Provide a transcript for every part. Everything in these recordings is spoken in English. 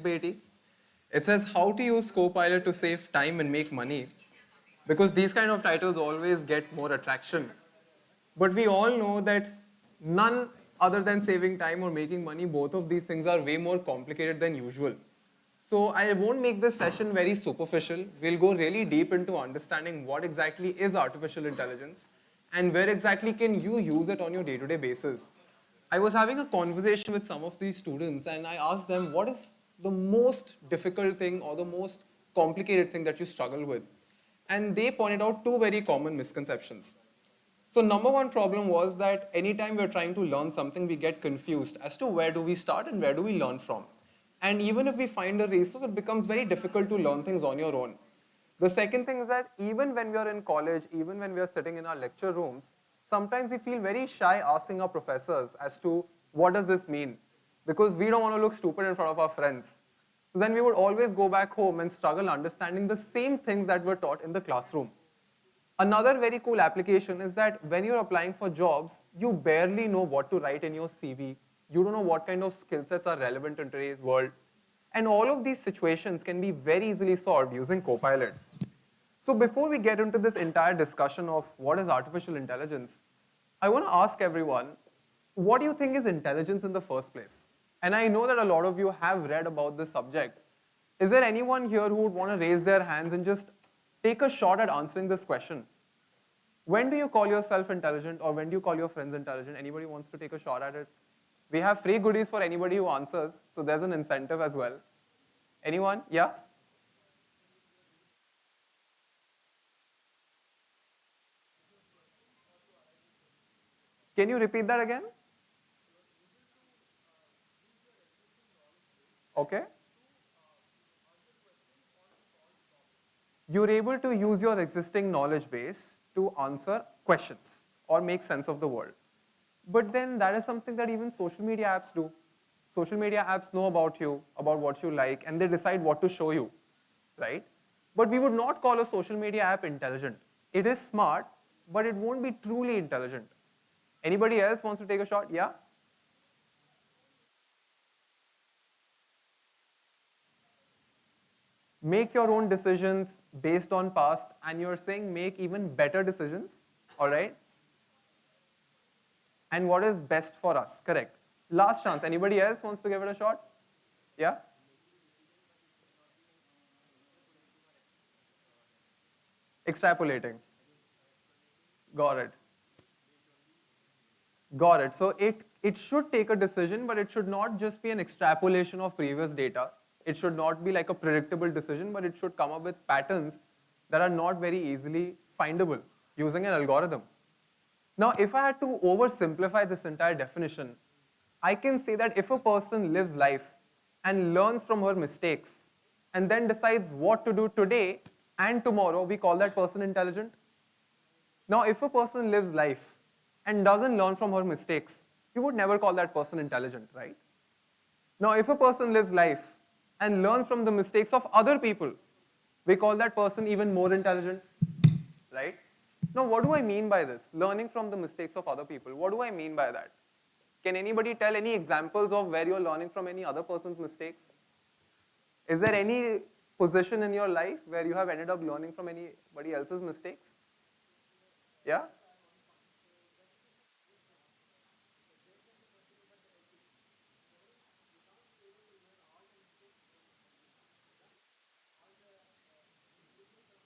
clickbaity. It says how to use Copilot to save time and make money, because these kind of titles always get more attraction. But we all know that none other than saving time or making money, both of these things are way more complicated than usual. So I won't make this session very superficial. We'll go really deep into understanding what exactly is artificial intelligence and where exactly can you use it on your day-to-day basis. I was having a conversation with some of these students and I asked them, what is the most difficult thing or the most complicated thing that you struggle with? And they pointed out two very common misconceptions. So number one problem was that anytime we're trying to learn something, we get confused as to where do we start and where do we learn from. And even if we find a resource, it becomes very difficult to learn things on your own. The second thing is that even when we are in college, even when we are sitting in our lecture rooms, sometimes we feel very shy asking our professors as to what does this mean? Because we don't want to look stupid in front of our friends. So then we would always go back home and struggle understanding the same things that were taught in the classroom. Another very cool application is that when you're applying for jobs, you barely know what to write in your CV. You don't know what kind of skill sets are relevant in today's world. And all of these situations can be very easily solved using Copilot. So before we get into this entire discussion of what is artificial intelligence, I want to ask everyone, what do you think is intelligence in the first place? And I know that a lot of you have read about this subject. Is there anyone here who would want to raise their hands and just take a shot at answering this question? When do you call yourself intelligent, or when do you call your friends intelligent? Anybody wants to take a shot at it? We have free goodies for anybody who answers, so there's an incentive as well. Anyone? Yeah? Can you repeat that again? Okay. You're able to use your existing knowledge base to answer questions or make sense of the world. But then that is something that even social media apps do. Social media apps know about you, about what you like, and they decide what to show you, right? But we would not call a social media app intelligent. It is smart, but it won't be truly intelligent. Anybody else wants to take a shot? Yeah? Make your own decisions based on past, and you're saying make even better decisions, all right? And what is best for us, correct? Last chance, anybody else wants to give it a shot? Yeah? Extrapolating. Got it. Got it. So it should take a decision, but it should not just be an extrapolation of previous data. It should not be like a predictable decision, but it should come up with patterns that are not very easily findable using an algorithm. Now, if I had to oversimplify this entire definition, I can say that if a person lives life and learns from her mistakes and then decides what to do today and tomorrow, we call that person intelligent. Now, if a person lives life and doesn't learn from her mistakes, you would never call that person intelligent, right? Now, if a person lives life and learns from the mistakes of other people, we call that person even more intelligent, right? Now, what do I mean by this? Learning from the mistakes of other people. What do I mean by that? Can anybody tell any examples of where you're learning from any other person's mistakes? Is there any position in your life where you have ended up learning from anybody else's mistakes? Yeah?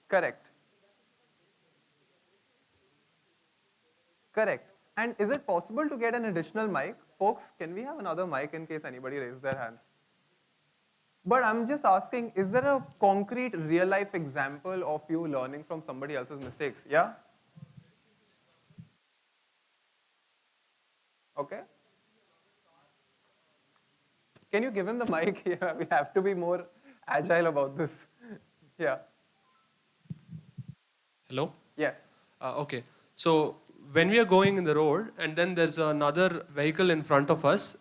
Correct. Correct. And is it possible to get an additional mic? Folks, can we have another mic in case anybody raises their hands? But I'm just asking, is there a concrete real life example of you learning from somebody else's mistakes? Yeah? Okay. Can you give him the mic? Yeah, we have to be more agile about this. Yeah. Hello? Yes. Okay. So when we are going in the road and then there's another vehicle in front of us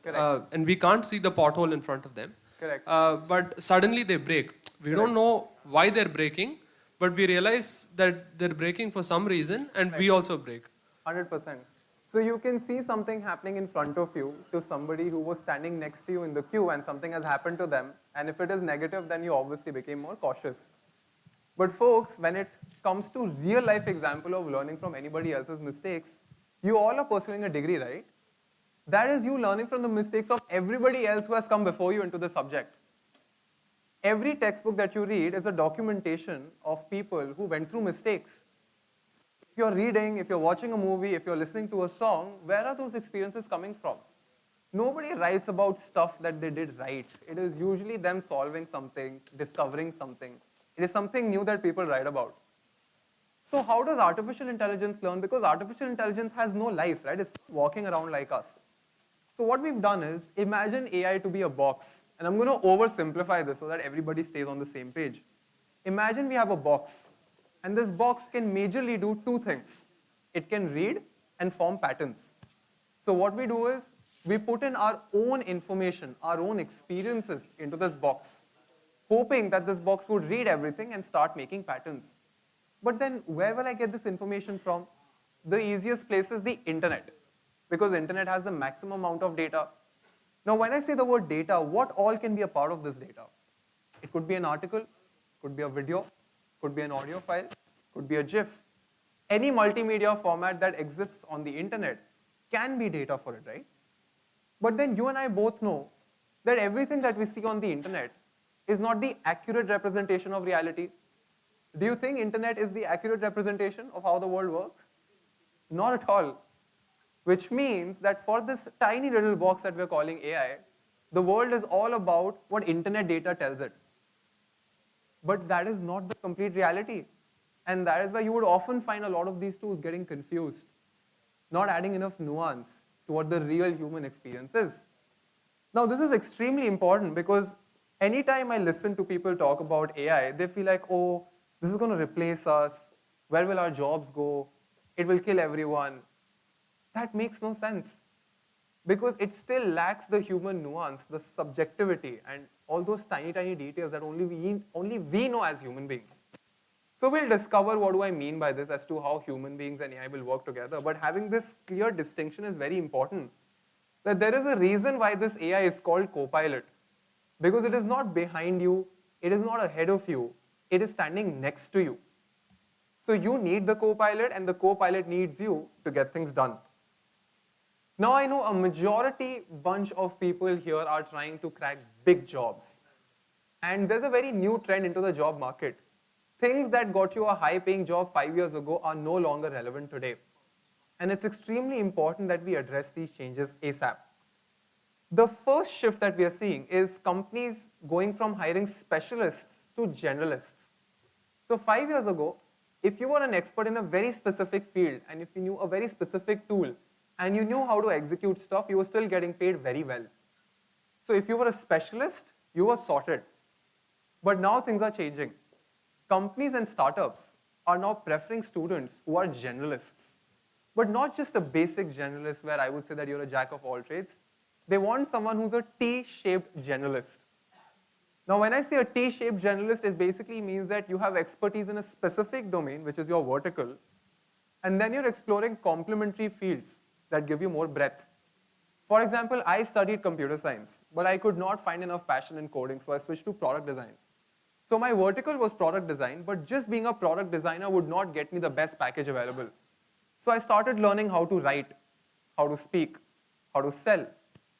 and we can't see the pothole in front of them. Correct. But suddenly they brake. We don't know why they're braking, but we realize that they're braking for some reason and we also brake. 100%. So you can see something happening in front of you to somebody who was standing next to you in the queue and something has happened to them. And if it is negative, then you obviously became more cautious. But folks, when it comes to real life example of learning from anybody else's mistakes, you all are pursuing a degree, right? That is you learning from the mistakes of everybody else who has come before you into the subject. Every textbook that you read is a documentation of people who went through mistakes. If you're reading, if you're watching a movie, if you're listening to a song, where are those experiences coming from? Nobody writes about stuff that they did right. It is usually them solving something, discovering something. It is something new that people write about. So how does artificial intelligence learn? Because artificial intelligence has no life, right? It's walking around like us. So what we've done is, imagine AI to be a box. And I'm going to oversimplify this so that everybody stays on the same page. Imagine we have a box. And this box can majorly do two things. It can read and form patterns. So what we do is, we put in our own information, our own experiences into this box, hoping that this box would read everything and start making patterns. But then where will I get this information from? The easiest place is the internet, because internet has the maximum amount of data. Now when I say the word data, what all can be a part of this data? It could be an article, could be a video, could be an audio file, could be a GIF. Any multimedia format that exists on the internet can be data for it, right? But then you and I both know that everything that we see on the internet is not the accurate representation of reality. Do you think internet is the accurate representation of how the world works? Not at all. Which means that for this tiny little box that we're calling AI, the world is all about what internet data tells it. But that is not the complete reality. And that is why you would often find a lot of these tools getting confused, not adding enough nuance to what the real human experience is. Now, this is extremely important because anytime I listen to people talk about AI, they feel like, oh, this is going to replace us. Where will our jobs go? It will kill everyone. That makes no sense because it still lacks the human nuance, the subjectivity, and all those tiny, tiny details that only we know as human beings. So we'll discover what do I mean by this as to how human beings and AI will work together. But having this clear distinction is very important. That there is a reason why this AI is called Copilot. Because it is not behind you, it is not ahead of you, it is standing next to you. So you need the Copilot and the Copilot needs you to get things done. Now I know a majority bunch of people here are trying to crack big jobs. And there's a very new trend into the job market. Things that got you a high-paying job 5 years ago are no longer relevant today. And it's extremely important that we address these changes ASAP. The first shift that we are seeing is companies going from hiring specialists to generalists. So 5 years ago, if you were an expert in a very specific field and if you knew a very specific tool and you knew how to execute stuff, you were still getting paid very well. So if you were a specialist, you were sorted. But now things are changing. Companies and startups are now preferring students who are generalists. But not just a basic generalist where I would say that you're a jack of all trades. They want someone who's a T-shaped generalist. Now when I say a T-shaped generalist, it basically means that you have expertise in a specific domain, which is your vertical, and then you're exploring complementary fields that give you more breadth. For example, I studied computer science, but I could not find enough passion in coding, so I switched to product design. So my vertical was product design, but just being a product designer would not get me the best package available. So I started learning how to write, how to speak, how to sell,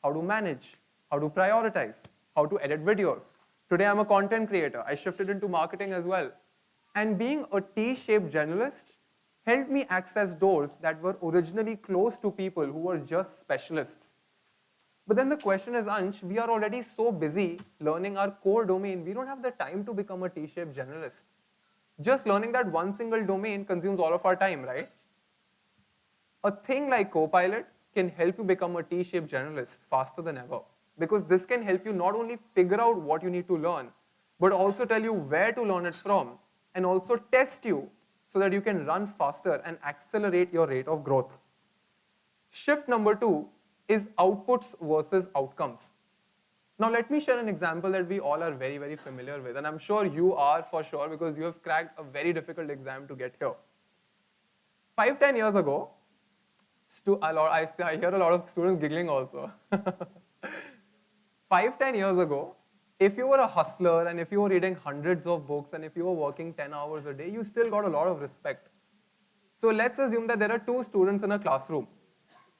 how to manage, how to prioritize, how to edit videos. Today I'm a content creator. I shifted into marketing as well. And being a T-shaped generalist helped me access doors that were originally closed to people who were just specialists. But then the question is, Ansh, we are already so busy learning our core domain, we don't have the time to become a T-shaped generalist. Just learning that one single domain consumes all of our time, right? A thing like Copilot can help you become a T-shaped generalist faster than ever. Because this can help you not only figure out what you need to learn, but also tell you where to learn it from, and also test you so that you can run faster and accelerate your rate of growth. Shift number 2 is outputs versus outcomes. Now let me share an example that we all are very, very familiar with, and I'm sure you are for sure because you have cracked a very difficult exam to get here. 5-10 years ago, I hear a lot of students giggling also. 5-10 years ago, if you were a hustler and if you were reading hundreds of books and if you were working 10 hours a day, you still got a lot of respect. So let's assume that there are 2 students in a classroom.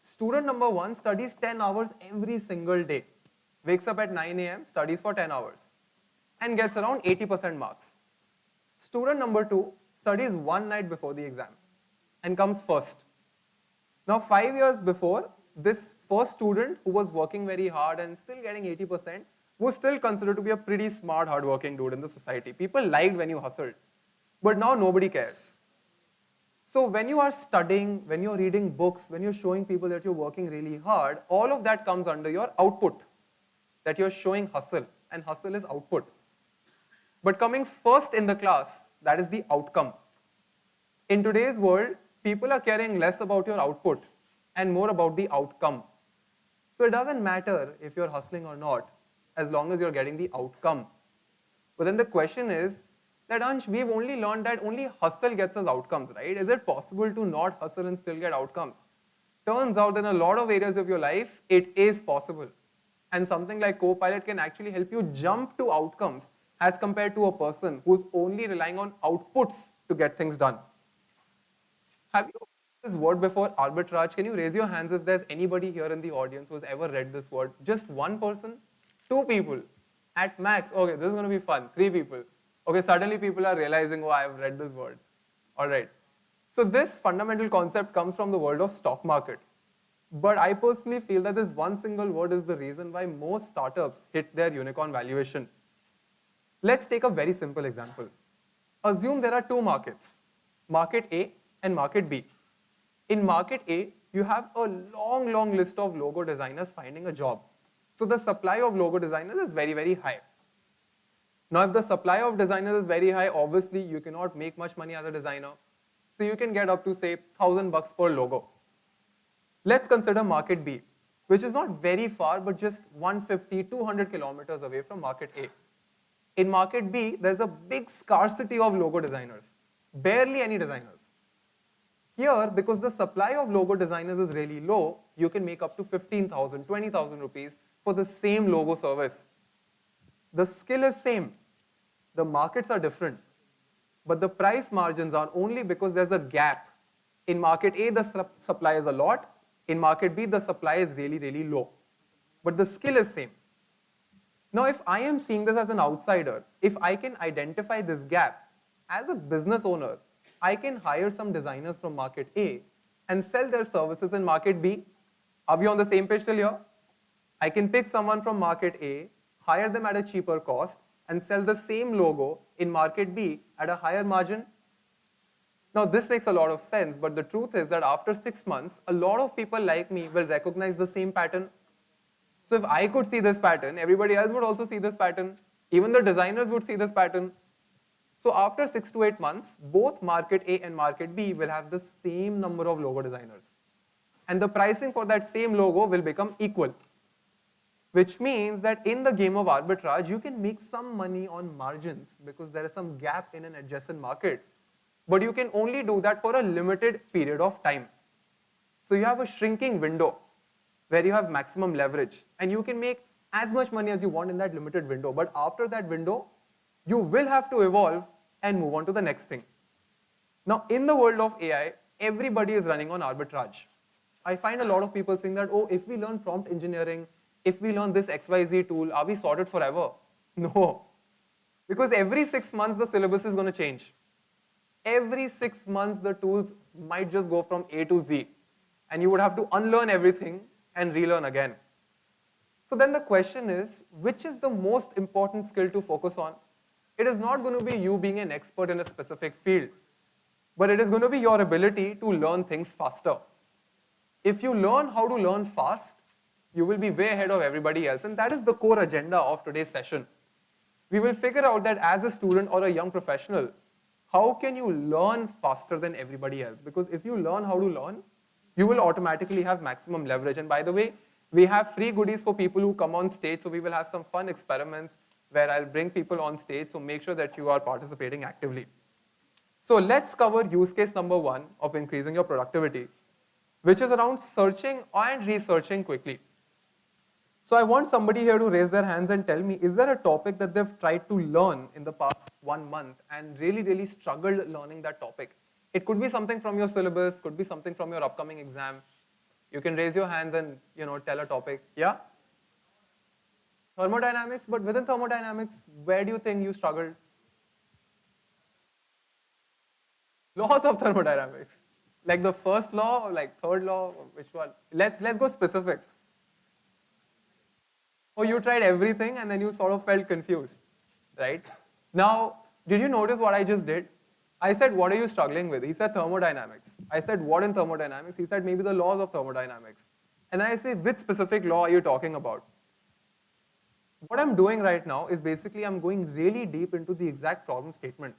Student number 1 studies 10 hours every single day, wakes up at 9 a.m., studies for 10 hours, and gets around 80% marks. Student number 2 studies one night before the exam and comes first. Now, 5 years before, this first student who was working very hard and still getting 80% was still considered to be a pretty smart, hardworking dude in the society. People liked when you hustled. But now nobody cares. So when you are studying, when you're reading books, when you're showing people that you're working really hard, all of that comes under your output, that you're showing hustle, and hustle is output. But coming first in the class, that is the outcome. In today's world, people are caring less about your output and more about the outcome. So it doesn't matter if you're hustling or not, as long as you're getting the outcome. But then the question is that, Ansh, we've only learned that only hustle gets us outcomes, right? Is it possible to not hustle and still get outcomes? Turns out that in a lot of areas of your life, it is possible. And something like Copilot can actually help you jump to outcomes as compared to a person who's only relying on outputs to get things done. Have you heard this word before, arbitrage? Can you raise your hands if there's anybody here in the audience who's ever read this word? Just one person? 2 people? At max? Okay, this is going to be fun. 3 people. Okay, suddenly people are realizing, oh, I've read this word. All right. So this fundamental concept comes from the world of stock market. But I personally feel that this one single word is the reason why most startups hit their unicorn valuation. Let's take a very simple example. Assume there are 2 markets, market A and market B. In market A, you have a long list of logo designers finding a job. So the supply of logo designers is very, very high. Now, if the supply of designers is very high, obviously you cannot make much money as a designer. So you can get up to, say, $1,000 per logo. Let's consider market B, which is not very far, but just 150, 200 kilometers away from market A. In market B, there's a big scarcity of logo designers, barely any designers. Here, because the supply of logo designers is really low, you can make up to 15,000, 20,000 rupees for the same logo service. The skill is same, the markets are different, but the price margins are only because there's a gap. In market A, the supply is a lot. In market B, the supply is really, really low. But the skill is same. Now, if I am seeing this as an outsider, if I can identify this gap, as a business owner, I can hire some designers from market A and sell their services in market B. Are we on the same page till here? I can pick someone from market A, hire them at a cheaper cost, and sell the same logo in market B at a higher margin. Now, this makes a lot of sense, but the truth is that after 6 months, a lot of people like me will recognize the same pattern. So if I could see this pattern, everybody else would also see this pattern. Even the designers would see this pattern. So after 6 to 8 months, both market A and market B will have the same number of logo designers. And the pricing for that same logo will become equal. Which means that in the game of arbitrage, you can make some money on margins because there is some gap in an adjacent market. But you can only do that for a limited period of time. So you have a shrinking window where you have maximum leverage and you can make as much money as you want in that limited window. But after that window, you will have to evolve and move on to the next thing. Now, in the world of AI, everybody is running on arbitrage. I find a lot of people saying that, oh, if we learn prompt engineering, if we learn this XYZ tool, are we sorted forever? No. Because every 6 months, the syllabus is going to change. Every 6 months, the tools might just go from A to Z. And you would have to unlearn everything and relearn again. So then the question is, which is the most important skill to focus on? It is not going to be you being an expert in a specific field, but it is going to be your ability to learn things faster. If you learn how to learn fast, you will be way ahead of everybody else. And that is the core agenda of today's session. We will figure out that as a student or a young professional, how can you learn faster than everybody else? Because if you learn how to learn, you will automatically have maximum leverage. And by the way, we have free goodies for people who come on stage. So we will have some fun experiments where I'll bring people on stage. So make sure that you are participating actively. So let's cover use case number 1 of increasing your productivity, which is around searching and researching quickly. So I want somebody here to raise their hands and tell me, is there a topic that they've tried to learn in the past 1 month and really struggled learning that topic? It could be something from your syllabus, could be something from your upcoming exam. You can raise your hands and tell a topic. Yeah? Thermodynamics, but within thermodynamics, where do you think you struggled? Laws of thermodynamics. Like the first law or like third law, or which one? Let's go specific. Oh, you tried everything and then you sort of felt confused, right? Now, did you notice what I just did? I said, what are you struggling with? He said thermodynamics. I said, what in thermodynamics? He said, maybe the laws of thermodynamics. And I say, which specific law are you talking about? What I'm doing right now is basically I'm going really deep into the exact problem statement.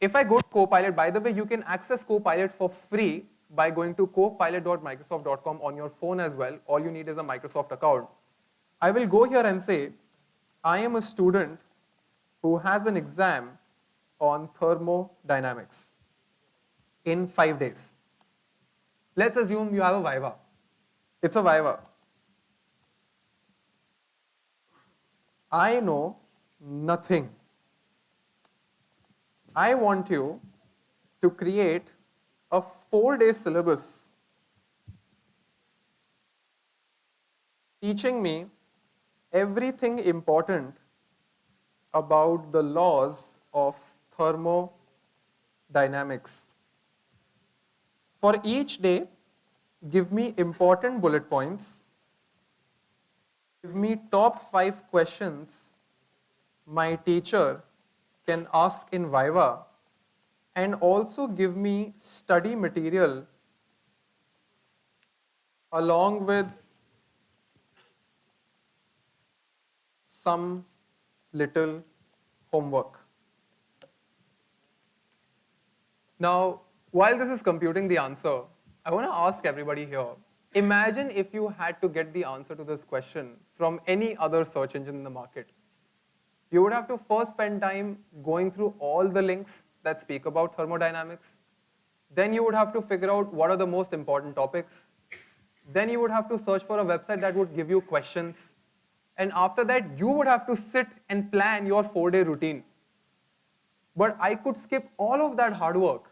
If I go to Copilot, by the way, you can access Copilot for free by going to copilot.microsoft.com on your phone as well. All you need is a Microsoft account. I will go here and say, I am a student who has an exam on thermodynamics in 5 days. Let's assume you have a Viva. It's a Viva. I know nothing. I want you to create a 4-day syllabus teaching me everything important about the laws of thermodynamics. For each day, give me important bullet points. Give me top 5 questions my teacher can ask in Viva, and also give me study material along with some little homework. Now, while this is computing the answer, I want to ask everybody here, imagine if you had to get the answer to this question from any other search engine in the market. You would have to first spend time going through all the links that speak about thermodynamics. Then you would have to figure out what are the most important topics. Then you would have to search for a website that would give you questions. And after that, you would have to sit and plan your 4-day routine. But I could skip all of that hard work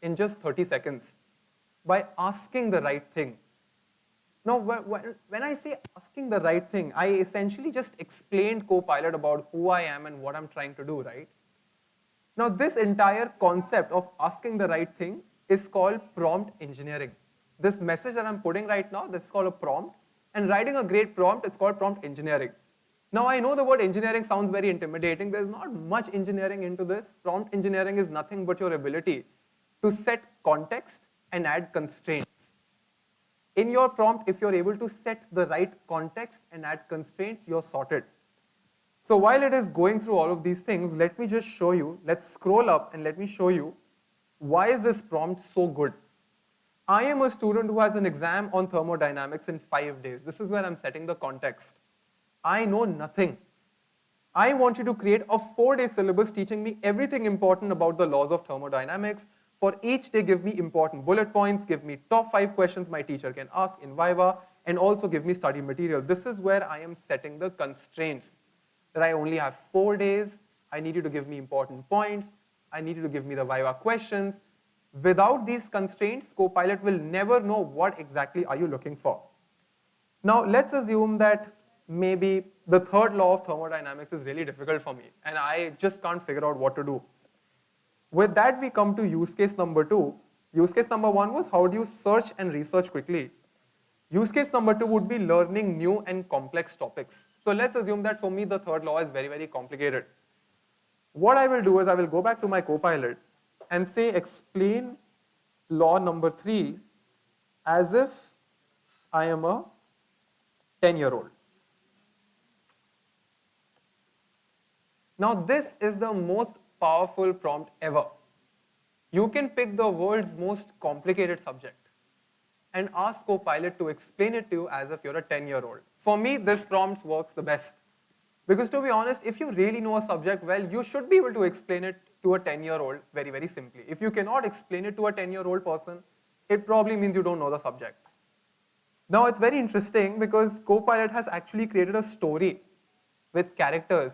in just 30 seconds by asking the right thing. Now, when I say asking the right thing, I essentially just explained Copilot about who I am and what I'm trying to do, right? Now, this entire concept of asking the right thing is called prompt engineering. This message that I'm putting right now, this is called a prompt. And writing a great prompt is called prompt engineering. Now, I know the word engineering sounds very intimidating. There's not much engineering into this. Prompt engineering is nothing but your ability to set context and add constraints. In your prompt, if you're able to set the right context and add constraints, you're sorted. So while it is going through all of these things, let me just show you, let's scroll up and let me show you why is this prompt so good. I am a student who has an exam on thermodynamics in 5 days. This is where I'm setting the context. I know nothing. I want you to create a 4-day syllabus teaching me everything important about the laws of thermodynamics. For each day, give me important bullet points, give me top 5 questions my teacher can ask in Viva, and also give me study material. This is where I am setting the constraints. That I only have 4 days, I need you to give me important points, I need you to give me the Viva questions. Without these constraints, Copilot will never know what exactly are you looking for. Now, let's assume that maybe the third law of thermodynamics is really difficult for me, and I just can't figure out what to do. With that, we come to use case number 2. Use case number 1 was how do you search and research quickly. Use case number 2 would be learning new and complex topics. So let's assume that for me, the third law is very complicated. What I will do is I will go back to my Copilot and say explain law number 3 as if I am a 10-year-old. Now, this is the most powerful prompt ever. You can pick the world's most complicated subject and ask Copilot to explain it to you as if you're a 10-year-old. For me, this prompt works the best. Because to be honest, if you really know a subject well, you should be able to explain it to a 10-year-old very simply. If you cannot explain it to a 10-year-old person, it probably means you don't know the subject. Now it's very interesting because Copilot has actually created a story with characters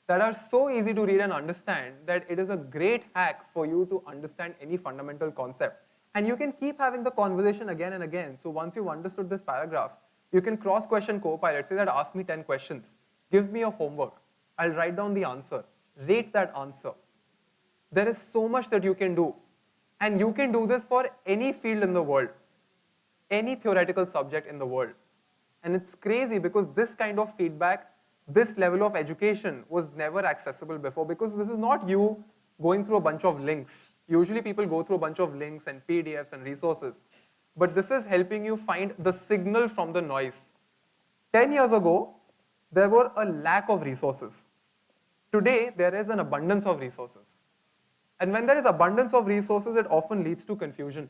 that are so easy to read and understand that it is a great hack for you to understand any fundamental concept. And you can keep having the conversation again and again. So once you've understood this paragraph, you can cross-question Copilot, say that ask me 10 questions, give me a homework, I'll write down the answer, rate that answer. There is so much that you can do. And you can do this for any field in the world, any theoretical subject in the world. And it's crazy because this kind of feedback, this level of education was never accessible before, because this is not you going through a bunch of links. Usually people go through a bunch of links and PDFs and resources. But this is helping you find the signal from the noise. 10 years ago, there were a lack of resources. Today, there is an abundance of resources. And when there is abundance of resources, it often leads to confusion.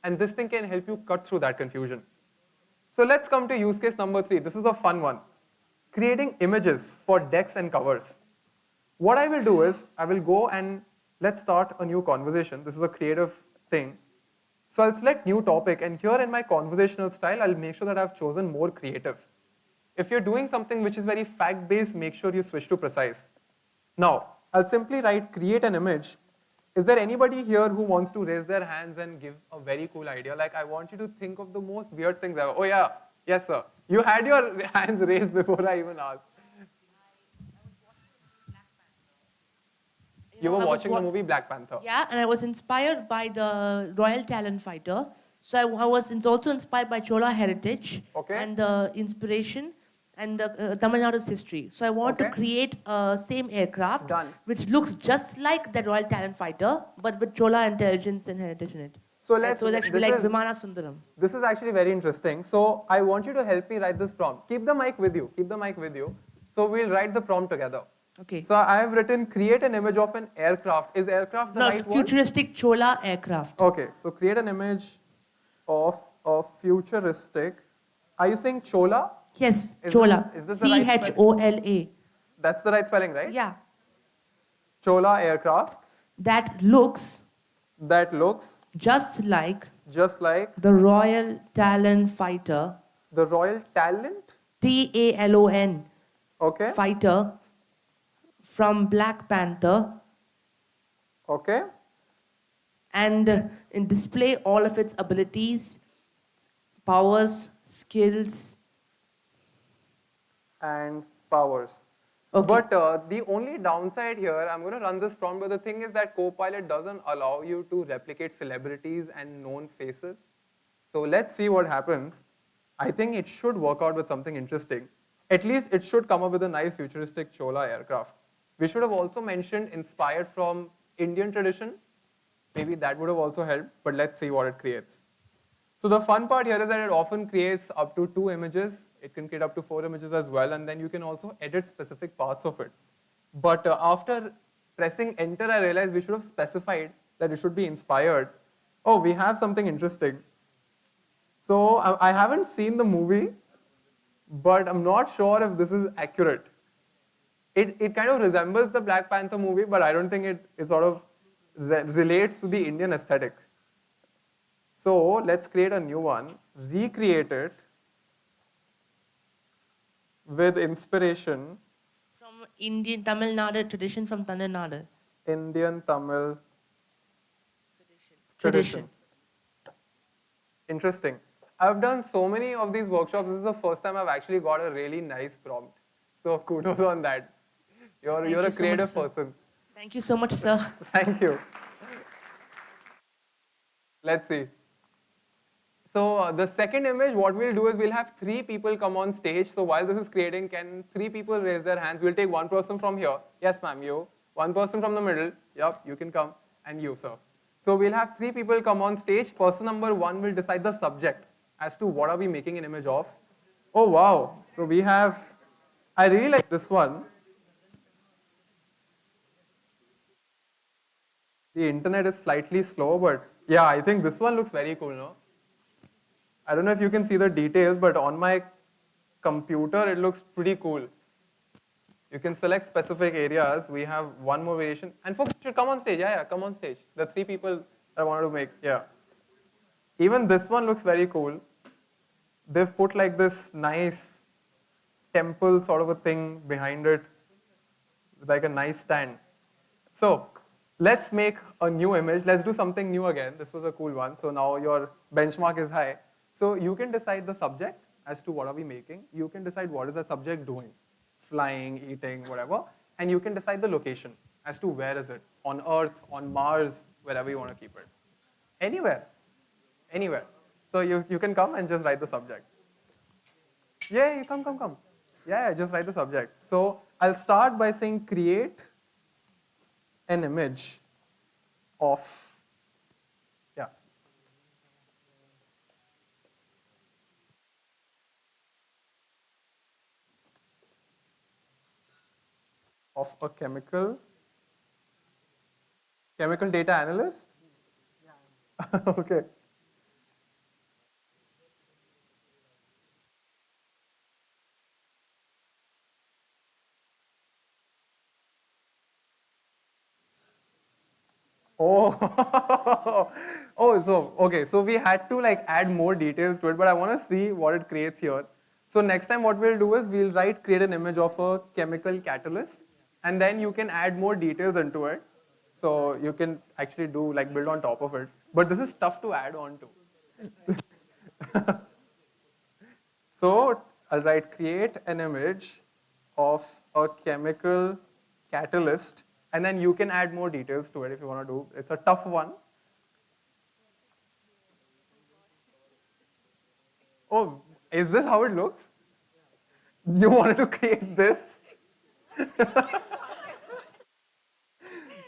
And this thing can help you cut through that confusion. So let's come to use case number 3. This is a fun one. Creating images for decks and covers. What I will do is, I will go and let's start a new conversation. This is a creative thing. So I'll select new topic, and here in my conversational style, I'll make sure that I've chosen more creative. If you're doing something which is very fact-based, make sure you switch to precise. Now, I'll simply write create an image. Is there anybody here who wants to raise their hands and give a very cool idea? Like, I want you to think of the most weird things ever. Oh yeah, yes sir. You had your hands raised before I even asked. You were watching the movie Black Panther. Yeah, and I was inspired by the Royal Talent Fighter. So I was also inspired by Chola heritage and the inspiration and Tamil Nadu's history. So I want to create a same aircraft which looks just like the Royal Talent Fighter, but with Chola intelligence and heritage in it. So it's actually like Vimana Sundaram. This is actually very interesting. So I want you to help me write this prompt. Keep the mic with you. Keep the mic with you. So we'll write the prompt together. Okay. So I have written create an image of an aircraft. Is aircraft the right word? Futuristic Chola aircraft. Okay. So create an image of a futuristic. Are you saying Chola? Yes, Chola. Is this the right spelling? Chola. That's the right spelling, right? Yeah. Chola aircraft. That looks just like the Royal Talon Fighter. The Royal Talent? TALON. Okay. Fighter from Black Panther. Okay. And display all of its abilities, powers, skills. And powers. Okay. But the only downside here, I'm going to run this prompt, but the thing is that Copilot doesn't allow you to replicate celebrities and known faces. So let's see what happens. I think it should work out with something interesting. At least it should come up with a nice futuristic Chola aircraft. We should have also mentioned inspired from Indian tradition. Maybe that would have also helped, but let's see what it creates. So the fun part here is that it often creates up to 2 images. It can create up to 4 images as well, and then you can also edit specific parts of it. But after pressing enter, I realized we should have specified that it should be inspired. Oh, we have something interesting. So I haven't seen the movie, but I'm not sure if this is accurate. It kind of resembles the Black Panther movie, but I don't think it sort of relates to the Indian aesthetic. So let's create a new one, recreate it with inspiration. From Indian Tamil Nadu tradition, from Tamil Nadu. Indian Tamil tradition. Interesting. I've done so many of these workshops. This is the first time I've actually got a really nice prompt. So kudos on that. You're a creative person. Thank you so much, sir. Thank you. Let's see. So the second image, what we'll do is we'll have 3 people come on stage. So while this is creating, can 3 people raise their hands? We'll take 1 person from here. Yes, ma'am, you. 1 person from the middle. Yep, you can come. And you, sir. So we'll have 3 people come on stage. Person number 1 will decide the subject as to what are we making an image of. Oh, wow. So we have, I really like this one. The internet is slightly slow, but yeah, I think this one looks very cool, no? I don't know if you can see the details, but on my computer, it looks pretty cool. You can select specific areas. We have one more variation. And folks should come on stage. Yeah, come on stage. The 3 people I wanted to make, yeah. Even this one looks very cool. They've put like this nice temple sort of a thing behind it, like a nice stand. So let's make a new image. Let's do something new again. This was a cool one. So now your benchmark is high. So you can decide the subject as to what are we making. You can decide what is the subject doing, flying, eating, whatever. And you can decide the location as to where is it, on Earth, on Mars, wherever you want to keep it. Anywhere, anywhere. So you can come and just write the subject. Yeah, come. Yeah, just write the subject. So I'll start by saying create an image of, yeah, of a chemical data analyst. Okay. Oh, oh, so okay. So we had to like add more details to it, but I want to see what it creates here. So next time, what we'll do is we'll create an image of a chemical catalyst, and then you can add more details into it. So you can actually do like build on top of it. But this is tough to add on to. So I'll write create an image of a chemical catalyst, and then you can add more details to it if you want to do. It's a tough one. Oh, is this how it looks? You wanted to create this?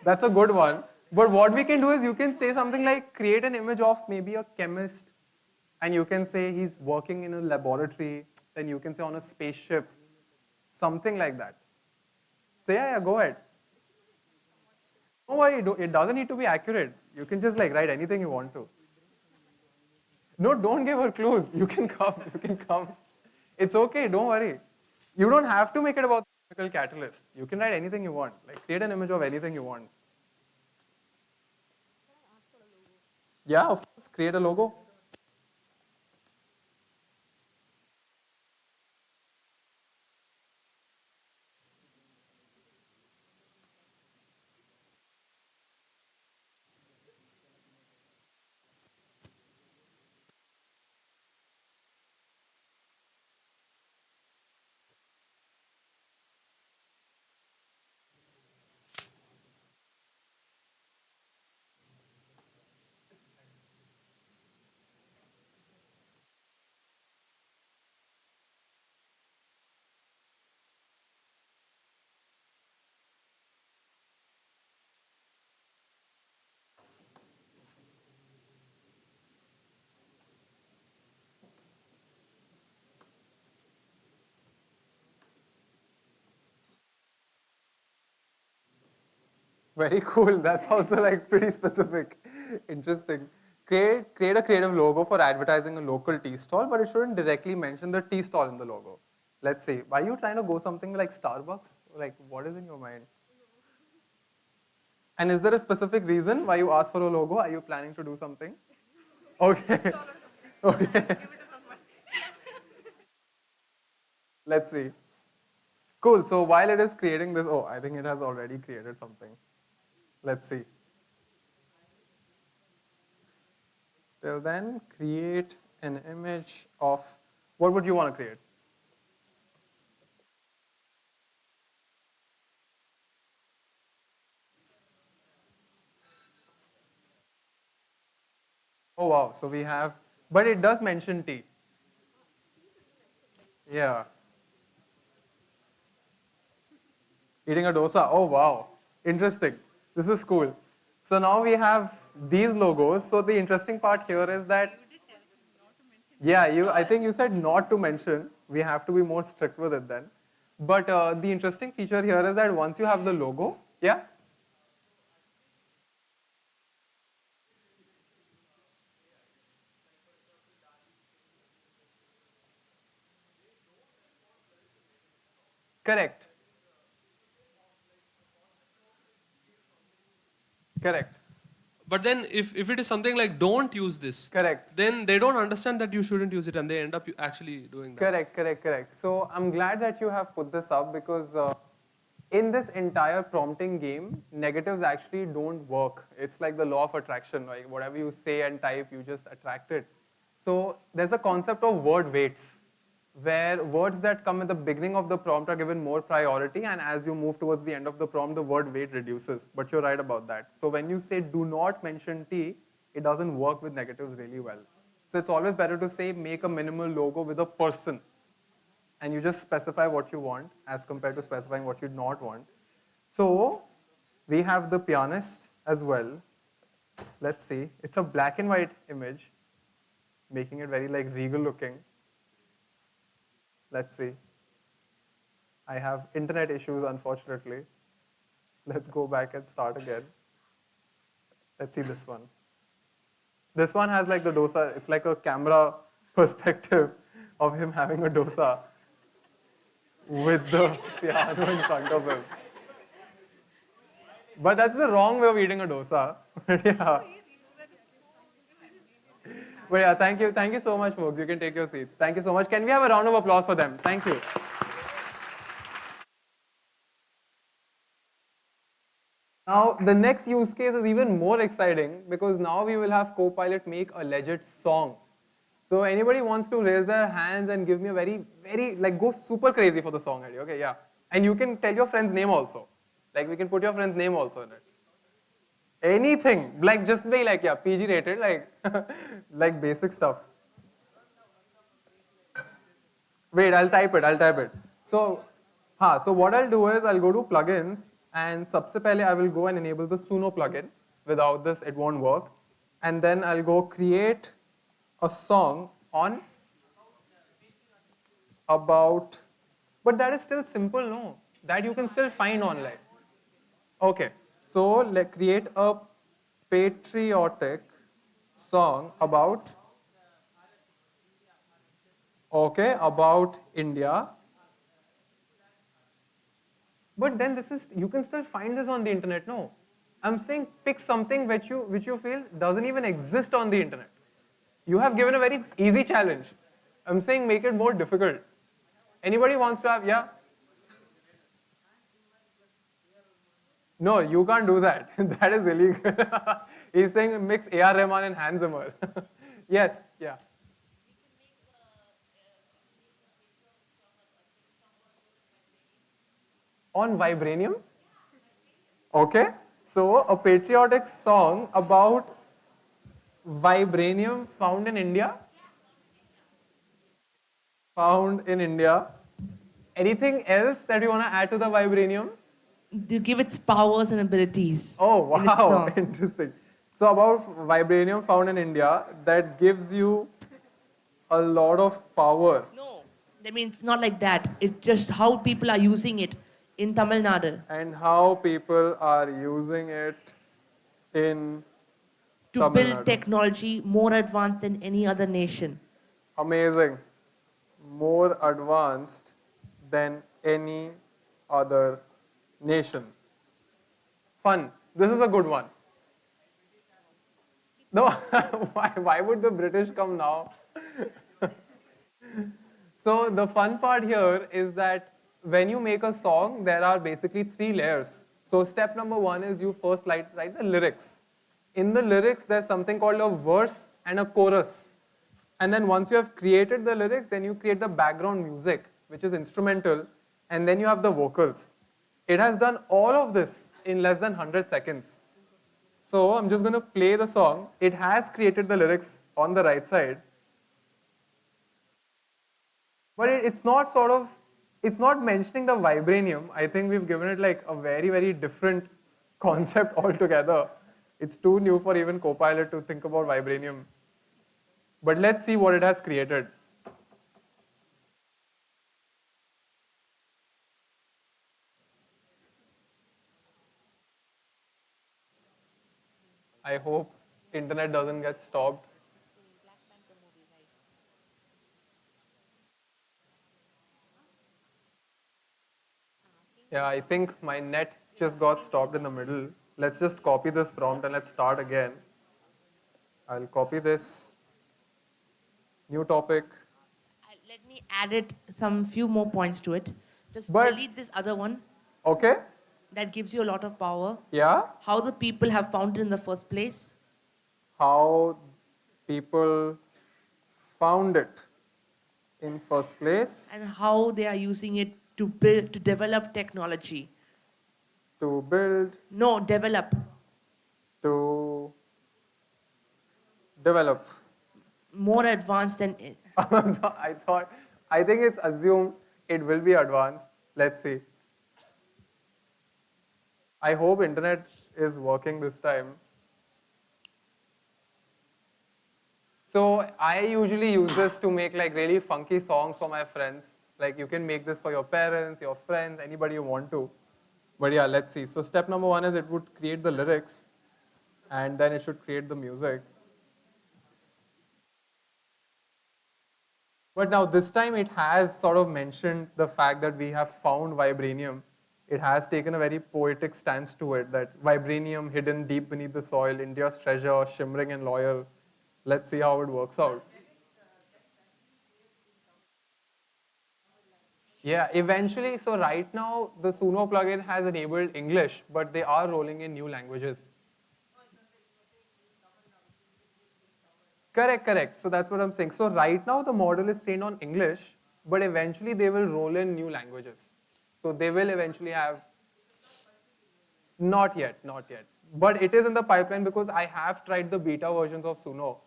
That's a good one. But what we can do is you can say something like create an image of maybe a chemist, and you can say he's working in a laboratory, then you can say on a spaceship, something like that. So yeah, go ahead. Don't worry, it doesn't need to be accurate. You can just like write anything you want to. No, don't give her clues. You can come. You can come. It's okay. Don't worry. You don't have to make it about the chemical catalyst. You can write anything you want. Like create an image of anything you want. Yeah, of course. Create a logo. Very cool. That's also like pretty specific. Interesting. Create a creative logo for advertising a local tea stall, but it shouldn't directly mention the tea stall in the logo. Let's see. Are you trying to go something like Starbucks? Like what is in your mind? And is there a specific reason why you asked for a logo? Are you planning to do something? Okay. Okay. Let's see. Cool. So while it is creating this, oh, I think it has already created something. Let's see. Till then, create an image of what would you want to create? Oh wow. So we have, but it does mention tea. Yeah. Eating a dosa. Oh wow. Interesting. This is cool. So now we have these logos. So the interesting part here is that, yeah, I think you said not to mention. We have to be more strict with it then. But the interesting feature here is that once you have the logo, yeah, correct, correct. But then if it is something like don't use this, Correct. then they don't understand that you shouldn't use it and they end up actually doing that. Correct. So I'm glad that you have put this up because in this entire prompting game, negatives actually don't work. It's like the law of attraction. Like whatever you say and type, you just attract it. So there's a concept of word weights, where words that come at the beginning of the prompt are given more priority, and as you move towards the end of the prompt, the word weight reduces. But you're right about that. So when you say do not mention tea, it doesn't work with negatives really well. So it's always better to say make a minimal logo with a person, and you just specify what you want as compared to specifying what you not want. So we have the pianist as well. Let's see. It's a black and white image, making it very like regal looking. Let's see. I have internet issues, unfortunately. Let's go back and start again. Let's see this one. This one has like the dosa. It's like a camera perspective of him having a dosa with the piano in front of him. But that's the wrong way of eating a dosa. Yeah. But yeah, thank you so much, folks. You can take your seats. Thank you so much. Can we have a round of applause for them? Thank you. Now, the next use case is even more exciting because now we will have Copilot make a legit song. So anybody wants to raise their hands and give me a very, like go super crazy for the song idea, okay, yeah. And you can tell your friend's name also. Like we can put your friend's name also in it. Anything, like just be like, yeah, PG rated, like, like basic stuff. Wait, I'll type it. So, so what I'll do is I'll go to plugins and सबसे पहले I will go and enable the Suno plugin. Without this, it won't work. And then I'll go create a song on about, but that is still simple, no? That you can still find online. Okay, so let's create a patriotic song about, okay, about India. But then this is, you can still find this on the internet, no? I'm saying pick something which you feel doesn't even exist on the internet. You have given a very easy challenge. I'm saying make it more difficult. Anybody wants to have, yeah? No, you can't do that. That is illegal. He's saying mix A.R. Rahman and Hans Zimmer. Yes, yeah. On vibranium? Okay. So a patriotic song about vibranium found in India? Found in India. Anything else that you want to add to the vibranium? To give its powers and abilities. Oh, in its wow, song. interesting. So about vibranium found in India, that gives you a lot of power. No, I mean, it's not like that. It's just how people are using it in Tamil Nadu. And how people are using it in To Tamil build Nadu. technology more advanced than any other nation. Amazing. More advanced than any other nation. Fun. This is a good one. No, why would the British come now? So the fun part here is that when you make a song, there are basically 3 layers. So step number 1 is you first write the lyrics. In the lyrics, there's something called a verse and a chorus. And then once you have created the lyrics, then you create the background music, which is instrumental, and then you have the vocals. It has done all of this in less than 100 seconds. So I'm just going to play the song. It has created the lyrics on the right side. But it's not it's not mentioning the vibranium. I think we've given it like a very different concept altogether. It's too new for even Copilot to think about vibranium. But let's see what it has created. I hope internet doesn't get stopped. Yeah, I think my net just got stopped in the middle. let's just copy this prompt and let's start again. I'll copy this. New topic. Let me add it some few more points to it. Just But- delete this other one. Okay. That gives you a lot of power. Yeah. How the people have found it in the first place. How people found it in first place. And how they are using it to build, to develop technology. To build. No, develop. To develop. More advanced than it. I think it's assumed it will be advanced. Let's see. I hope internet is working this time. So I usually use this to make like really funky songs for my friends. Like you can make this for your parents, your friends, anybody you want to. But yeah, let's see. So step number 1 is it would create the lyrics and then it should create the music. But now this time it has sort of mentioned the fact that we have found vibranium. It has taken a very poetic stance to it, that vibranium hidden deep beneath the soil, India's treasure, shimmering and loyal. Let's see how it works out. Yeah, eventually, so right now the Suno plugin has enabled English, but they are rolling in new languages. Correct. So that's what I'm saying. So right now the model is trained on English, but eventually they will roll in new languages. So they will eventually have, not yet. But it is in the pipeline because I have tried the beta versions of Suno.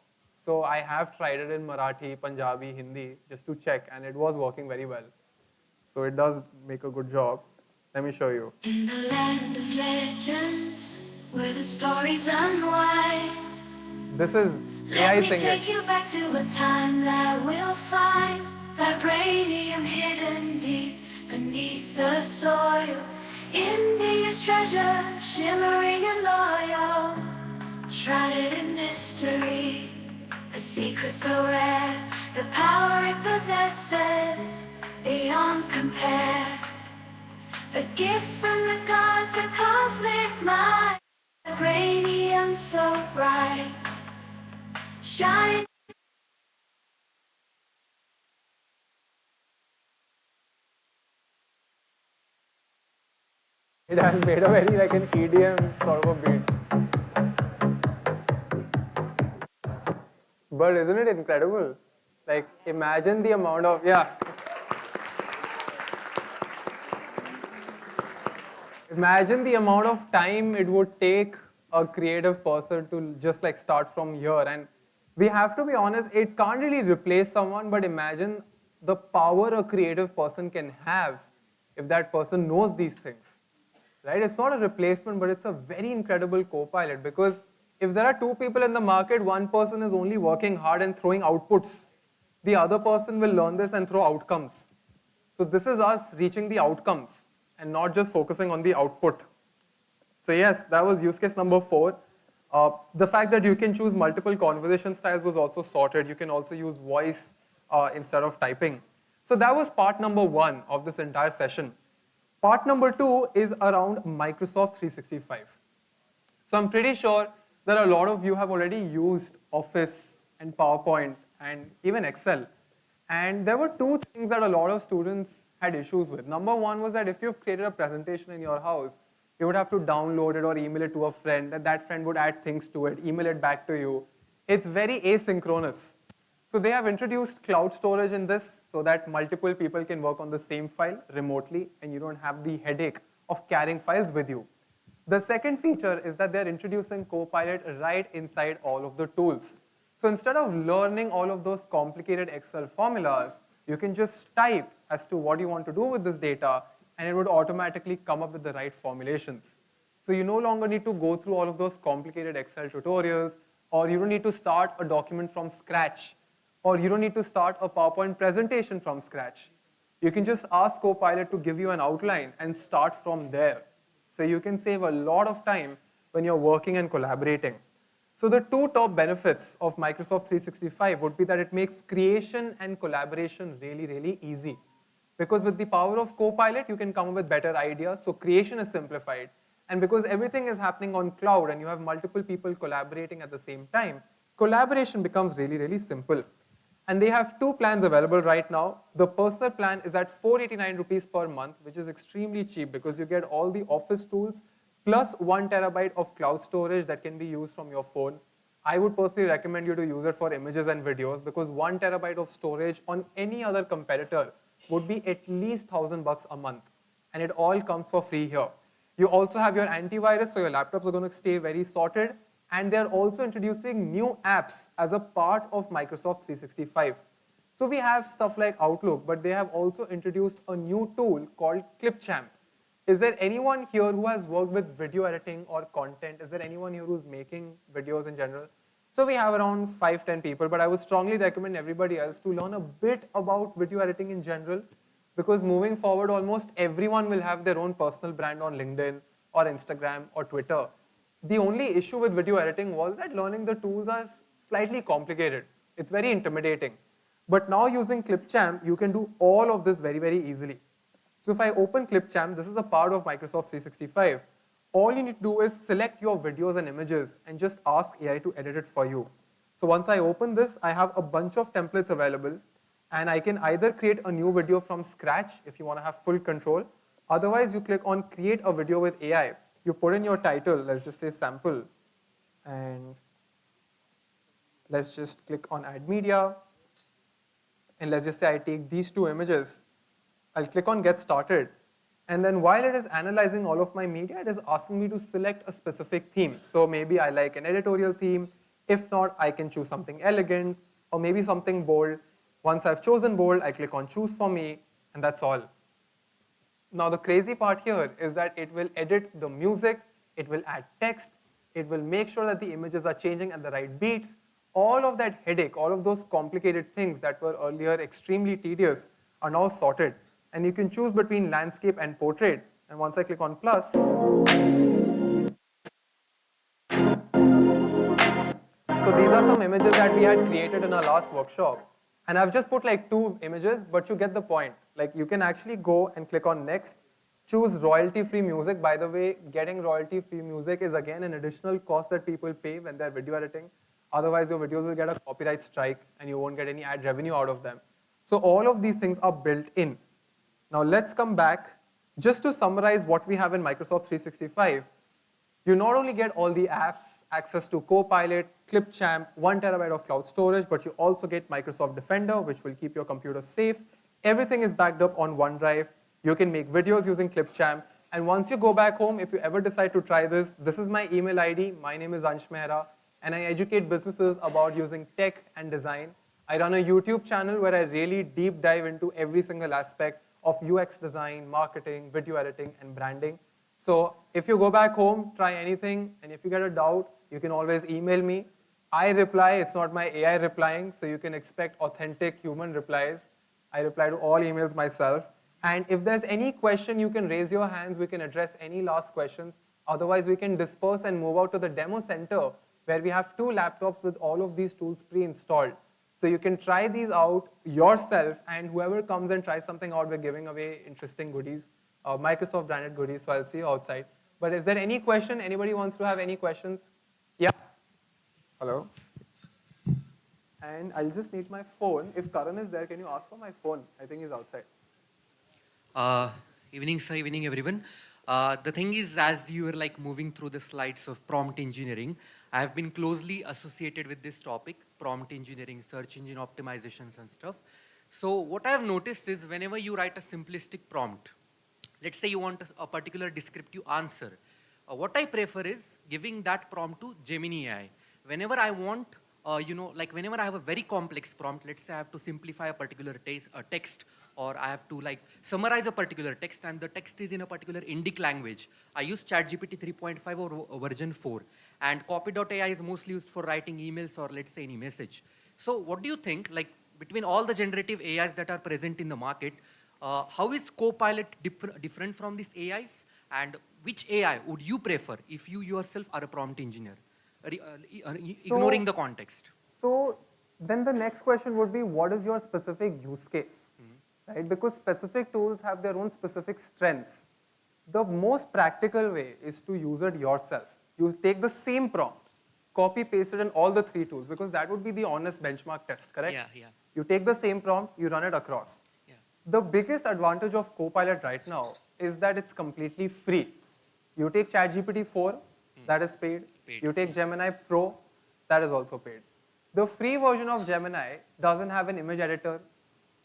So I have tried it in Marathi, Punjabi, Hindi, just to check, and it was working very well. So it does make a good job. Let me show you. In the land of legends, where the stories unwind, This is AI let me singing. take you back to a time that we'll find vibranium hidden deep beneath the soil. India's treasure, shimmering and loyal, shrouded in mystery. A secret so rare, the power it possesses, beyond compare. A gift from the gods, a cosmic mind, vibranium so bright, shine. It has made a very like an EDM sort of a beat. But isn't it incredible? Like imagine the amount of, imagine the amount of time it would take a creative person to just like start from here. And we have to be honest, it can't really replace someone, but imagine the power a creative person can have if that person knows these things. Right? It's not a replacement, but it's a very incredible co-pilot, because if there are two people in the market, one person is only working hard and throwing outputs. The other person will learn this and throw outcomes. So this is us reaching the outcomes and not just focusing on the output. So yes, that was use case number 4. The fact that you can choose multiple conversation styles was also sorted. You can also use voice instead of typing. So that was part number 1 of this entire session. Part number 2 is around Microsoft 365. So I'm pretty sure that a lot of you have already used Office and PowerPoint and even Excel. And there were 2 things that a lot of students had issues with. Number 1 was that if you've created a presentation in your house, you would have to download it or email it to a friend, and that friend would add things to it, email it back to you. It's very asynchronous. So they have introduced cloud storage in this so that multiple people can work on the same file remotely and you don't have the headache of carrying files with you. The second feature is that they're introducing Copilot right inside all of the tools. So instead of learning all of those complicated Excel formulas, you can just type as to what you want to do with this data, and it would automatically come up with the right formulations. So you no longer need to go through all of those complicated Excel tutorials, or you don't need to start a document from scratch, or you don't need to start a PowerPoint presentation from scratch. You can just ask Copilot to give you an outline and start from there. So you can save a lot of time when you're working and collaborating. So the 2 top benefits of Microsoft 365 would be that it makes creation and collaboration really, really easy. Because with the power of Copilot, you can come up with better ideas, so creation is simplified. And because everything is happening on cloud and you have multiple people collaborating at the same time, collaboration becomes really, really simple. And they have two plans available right now. The personal plan is at 489 rupees per month, which is extremely cheap because you get all the office tools plus 1 terabyte of cloud storage that can be used from your phone. I would personally recommend you to use it for images and videos because 1 terabyte of storage on any other competitor would be at least $1,000 a month. And it all comes for free here. You also have your antivirus, so your laptops are going to stay very sorted. And they're also introducing new apps as a part of Microsoft 365. So we have stuff like Outlook, but they have also introduced a new tool called Clipchamp. Is there anyone here who has worked with video editing or content? Is there anyone here who's making videos in general? So we have around 5-10 people, but I would strongly recommend everybody else to learn a bit about video editing in general, because moving forward, almost everyone will have their own personal brand on LinkedIn or Instagram or Twitter. The only issue with video editing was that learning the tools are slightly complicated. It's very intimidating. But now using Clipchamp, you can do all of this very, very easily. So if I open Clipchamp, this is a part of Microsoft 365. All you need to do is select your videos and images and just ask AI to edit it for you. So once I open this, I have a bunch of templates available, and I can either create a new video from scratch if you want to have full control. Otherwise, you click on create a video with AI. You put in your title, let's just say sample, and let's just click on add media, and let's just say I take these two images. I'll click on get started, and then while it is analyzing all of my media, it is asking me to select a specific theme. So maybe I like an editorial theme. If not, I can choose something elegant or maybe something bold. Once I've chosen bold, I click on choose for me, and that's all. Now the crazy part here is that it will edit the music, it will add text, it will make sure that the images are changing at the right beats. All of that headache, all of those complicated things that were earlier extremely tedious are now sorted. And you can choose between landscape and portrait. And once I click on plus, so these are some images that we had created in our last workshop. And I've just put like 2 images, but you get the point. Like you can actually go and click on next, choose royalty-free music. By the way, getting royalty-free music is again an additional cost that people pay when they're video editing. Otherwise, your videos will get a copyright strike and you won't get any ad revenue out of them. So all of these things are built in. Now let's come back. Just to summarize what we have in Microsoft 365, you not only get all the apps, access to Copilot, Clipchamp, 1 terabyte of cloud storage, but you also get Microsoft Defender, which will keep your computer safe. Everything is backed up on OneDrive. You can make videos using Clipchamp. And once you go back home, if you ever decide to try this, this is my email ID. My name is Ansh Mehra, and I educate businesses about using tech and design. I run a YouTube channel where I really deep dive into every single aspect of UX design, marketing, video editing, and branding. So if you go back home, try anything, and if you get a doubt, you can always email me. I reply, it's not my AI replying, so you can expect authentic human replies. I reply to all emails myself. And if there's any question, you can raise your hands, we can address any last questions. Otherwise, we can disperse and move out to the demo center, where we have 2 laptops with all of these tools pre-installed. So you can try these out yourself, and whoever comes and tries something out, we're giving away interesting goodies. Microsoft branded goodies, so I'll see you outside. But is there any question? Anybody wants to have any questions? Yeah? Hello? And I'll just need my phone. If Karan is there, can you ask for my phone? I think he's outside. Evening, sir. Evening, everyone. The thing is, as you were like moving through the slides of prompt engineering, I have been closely associated with this topic, prompt engineering, search engine optimizations and stuff. So what I have noticed is whenever you write a simplistic prompt, let's say you want a particular descriptive answer, what I prefer is giving that prompt to Gemini AI. Whenever I want, like whenever I have a very complex prompt, let's say I have to simplify a particular text, or I have to like summarize a particular text, and the text is in a particular Indic language, I use ChatGPT 3.5 or version 4. And copy.ai is mostly used for writing emails or let's say any message. So what do you think, like between all the generative AIs that are present in the market, how is Copilot different from these AIs? And which AI would you prefer if you yourself are a prompt engineer? Ignoring the context. So then the next question would be, what is your specific use case? Right? Because specific tools have their own specific strengths. The most practical way is to use it yourself. You take the same prompt, copy paste it in all the three tools, because that would be the honest benchmark test, correct? Yeah, yeah. You take the same prompt, you run it across. Yeah. The biggest advantage of Copilot right now is that it's completely free. You take ChatGPT 4, that is paid. Paid. You take Gemini Pro, that is also paid. The free version of Gemini doesn't have an image editor.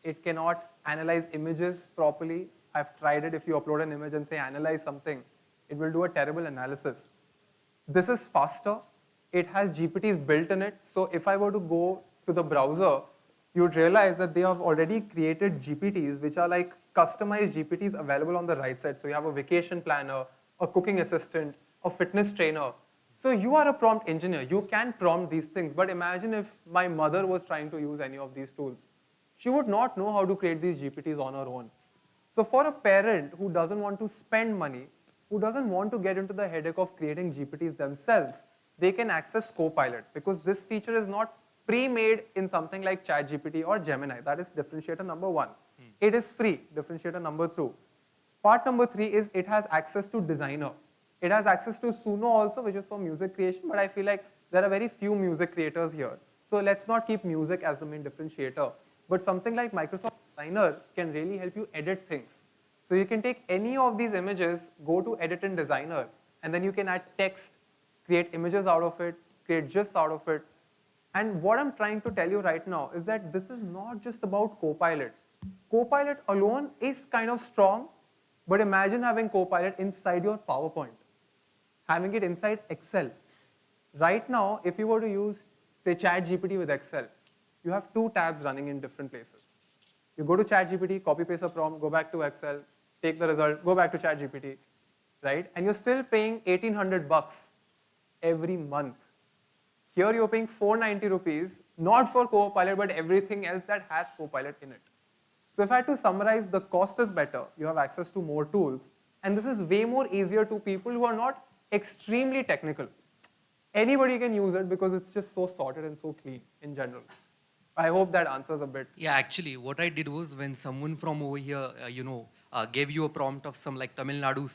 It cannot analyze images properly. I've tried it. If you upload an image and say analyze something, it will do a terrible analysis. This is faster. It has GPTs built in it. So if I were to go to the browser, you'd realize that they have already created GPTs, which are like customized GPTs available on the right side. So you have a vacation planner, a cooking assistant, a fitness trainer. So you are a prompt engineer. You can prompt these things. But imagine if my mother was trying to use any of these tools. She would not know how to create these GPTs on her own. So for a parent who doesn't want to spend money, who doesn't want to get into the headache of creating GPTs themselves, they can access Copilot, because this feature is not pre-made in something like ChatGPT or Gemini. That is differentiator number one. It is free, differentiator number two. Part number three is it has access to Designer. It has access to Suno also, which is for music creation, but I feel like there are very few music creators here. So let's not keep music as the main differentiator. But something like Microsoft Designer can really help you edit things. So you can take any of these images, go to Edit in Designer, and then you can add text, create images out of it, create GIFs out of it. And what I'm trying to tell you right now is that this is not just about Copilot. Copilot alone is kind of strong, but imagine having Copilot inside your PowerPoint, having it inside Excel. Right now, if you were to use, say, ChatGPT with Excel, you have two tabs running in different places. You go to ChatGPT, copy paste a prompt, go back to Excel, take the result, go back to ChatGPT, right? And you're still paying 1,800 bucks every month. Here you're paying 490 rupees, not for Copilot, but everything else that has Copilot in it. So if I had to summarize, the cost is better. You have access to more tools. And this is way more easier to people who are not extremely technical. Anybody can use it because it's just so sorted and so clean in general. I hope that answers a bit. Yeah, actually, what I did was when someone from over here, gave you a prompt of some like Tamil Nadu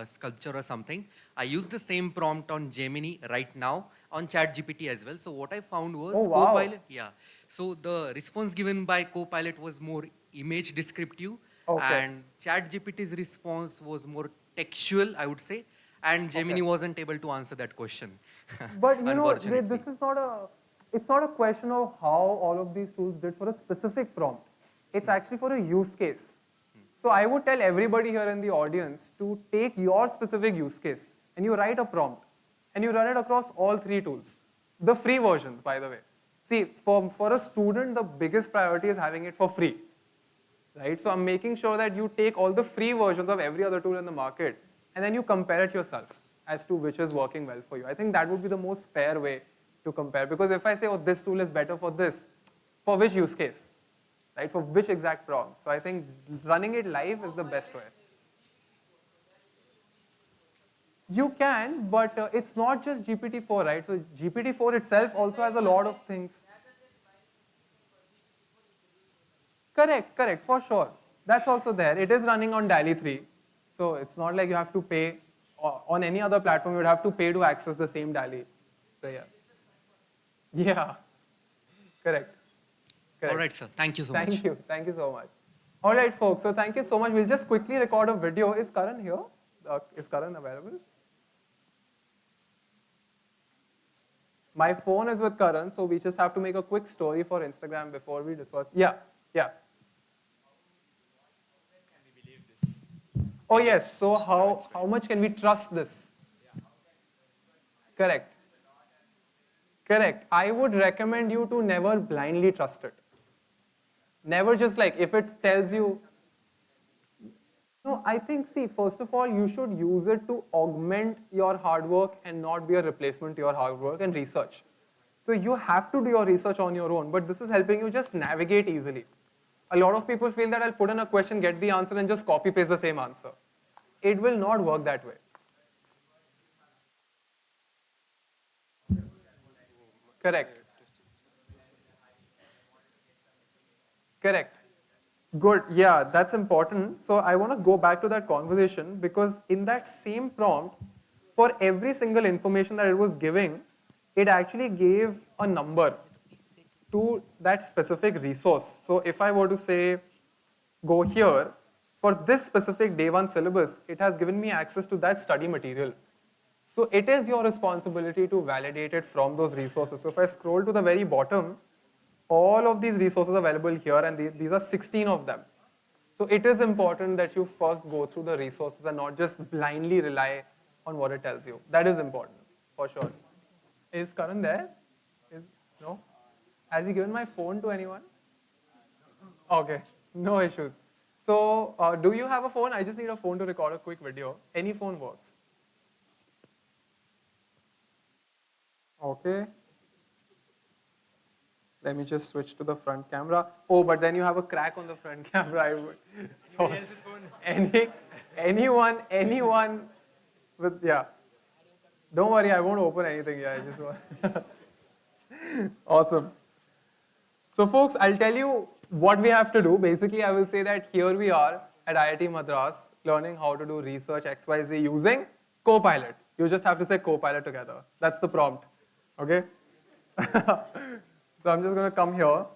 sculpture or something, I used the same prompt on Gemini right now on ChatGPT as well. So what I found was Copilot. Yeah. So the response given by Copilot was more image descriptive, and ChatGPT's response was more textual, I would say, and Gemini wasn't able to answer that question. But you know, this is not a. It's not a question of how all of these tools did for a specific prompt. It's actually for a use case. So I would tell everybody here in the audience to take your specific use case and you write a prompt and you run it across all three tools. The free versions, by the way. See, for a student, the biggest priority is having it for free. Right? So I'm making sure that you take all the free versions of every other tool in the market and then you compare it yourself as to which is working well for you. I think that would be the most fair way to compare, because if I say, oh, this tool is better for this, for which use case, right? For which exact prompt? So I think running it live is the best way. You can, but it's not just GPT-4, right? So GPT-4 itself also has a lot of things. Correct, for sure. That's also there. It is running on DALL-E 3. So it's not like you have to pay, on any other platform, you would have to pay to access the same DALL-E. So yeah. Yeah, correct. All right, sir. Thank you so much. Thank you so much. All right, folks, so thank you so much. We'll just quickly record a video. Is Karan here? Is Karan available? My phone is with Karan, so we just have to make a quick story for Instagram before we discuss. Yeah. Oh yes, so how much can we trust this? Correct. I would recommend you to never blindly trust it. Never just like, if it tells you, no, I think, see, first of all, you should use it to augment your hard work and not be a replacement to your hard work and research. So you have to do your research on your own, but this is helping you just navigate easily. A lot of people feel that I'll put in a question, get the answer, and just copy paste the same answer. It will not work that way. Correct. Good. Yeah, that's important. So I want to go back to that conversation because in that same prompt, for every single information that it was giving, it actually gave a number to that specific resource. So if I were to say, go here, for this specific day one syllabus, it has given me access to that study material. So it is your responsibility to validate it from those resources. So if I scroll to the very bottom, all of these resources are available here, and these are 16 of them. So it is important that you first go through the resources and not just blindly rely on what it tells you. That is important, for sure. Is Karan there? No? Has he given my phone to anyone? Okay, no issues. So do you have a phone? I just need a phone to record a quick video. Any phone works. Okay. Let me just switch to the front camera. Oh, but then you have a crack on the front camera. I would. So, anyone with, yeah. Don't worry, I won't open anything. Yeah, I just want. Awesome. So folks, I'll tell you what we have to do. Basically, I will say that here we are at IIT-Madras learning how to do research XYZ using Copilot. You just have to say Copilot together. That's the prompt. Okay? So I'm just going to come here.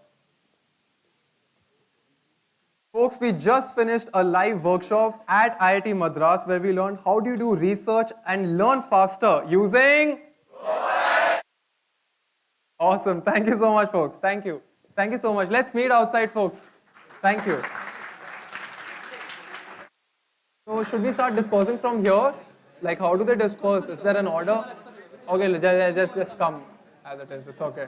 Folks, we just finished a live workshop at IIT-Madras where we learned how do you do research and learn faster using Copilot. Awesome. Thank you so much, folks. Thank you. Thank you so much. Let's meet outside, folks. Thank you. So should we start dispersing from here? Like, how do they disperse? Is there an order? Okay, just come as it is. It's okay.